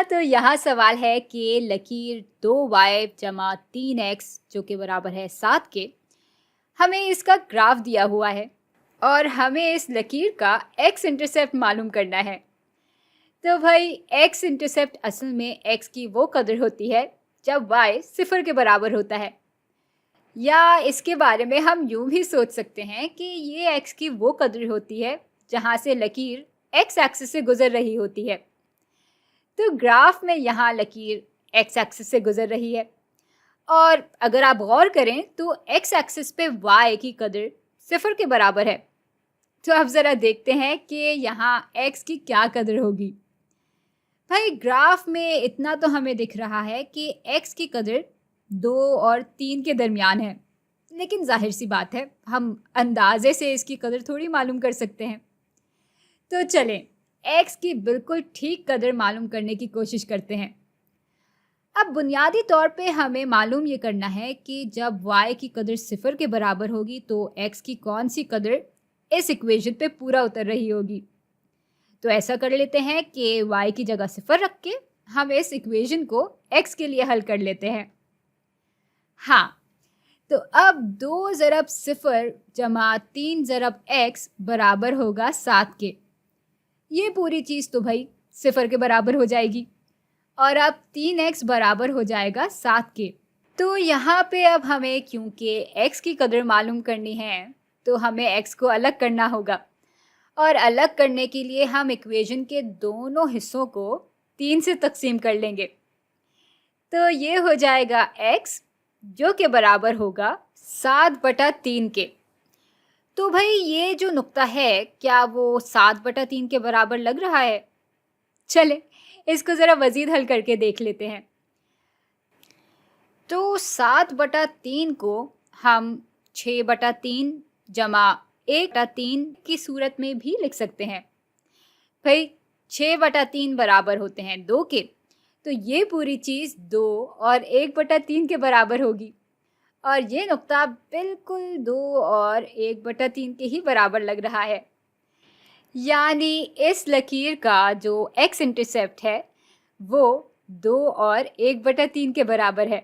हाँ, तो यहाँ सवाल है कि लकीर 2y जमा 3x जो कि बराबर है 7 के, हमें इसका ग्राफ दिया हुआ है और हमें इस लकीर का x इंटरसेप्ट मालूम करना है। तो भाई x इंटरसेप्ट असल में x की वो कदर होती है जब y 0 के बराबर होता है, या इसके बारे में हम यूं भी सोच सकते हैं कि ये x की वो कदर होती है जहाँ से लकीर x एक्सिस से गुजर रही होती है। तो ग्राफ में यहाँ लकीर x एक्सिस से गुजर रही है और अगर आप गौर करें तो x एक्सिस पे y की कदर 0 के बराबर है। तो अब ज़रा देखते हैं कि यहाँ x की क्या कदर होगी। भाई ग्राफ में इतना तो हमें दिख रहा है कि x की कदर 2 और 3 के दरमियान है, लेकिन जाहिर सी बात है हम अंदाजे से इसकी कदर थोड़ी मालूम कर सकते हैं। तो चलें x की बिल्कुल ठीक कदर मालूम करने की कोशिश करते हैं। अब बुनियादी तौर पे हमें मालूम ये करना है कि जब y की कदर 0 के बराबर होगी तो x की कौन सी कदर इस इक्वेशन पे पूरा उतर रही होगी। तो ऐसा कर लेते हैं कि y की जगह 0 रख के हम इस इक्वेशन को x के लिए हल कर लेते हैं। हाँ, तो अब 2 ज़रब 0 जमा 3 ज़रब x बराबर होगा 7 के। ये पूरी चीज़ तो भाई 0 के बराबर हो जाएगी और अब 3x बराबर हो जाएगा 7 के। तो यहाँ पे अब हमें क्योंकि x की कदर मालूम करनी है तो हमें x को अलग करना होगा और अलग करने के लिए हम इक्वेशन के दोनों हिस्सों को 3 से तकसीम कर लेंगे। तो ये हो जाएगा x जो कि बराबर होगा 7/3 के। तो भाई ये जो नुक्ता है क्या वो 7/3 के बराबर लग रहा है? चले इसको ज़रा मज़ीद हल करके देख लेते हैं। तो 7/3 को हम 6/3 जमा 1/3 की सूरत में भी लिख सकते हैं। भाई 6/3 बराबर होते हैं 2 के, तो ये पूरी चीज़ 2 और 1/3 के बराबर होगी और ये नुक्ता बिल्कुल 2 और 1/3 के ही बराबर लग रहा है। यानी इस लकीर का जो x इंटरसेप्ट है वो 2 और 1/3 के बराबर है।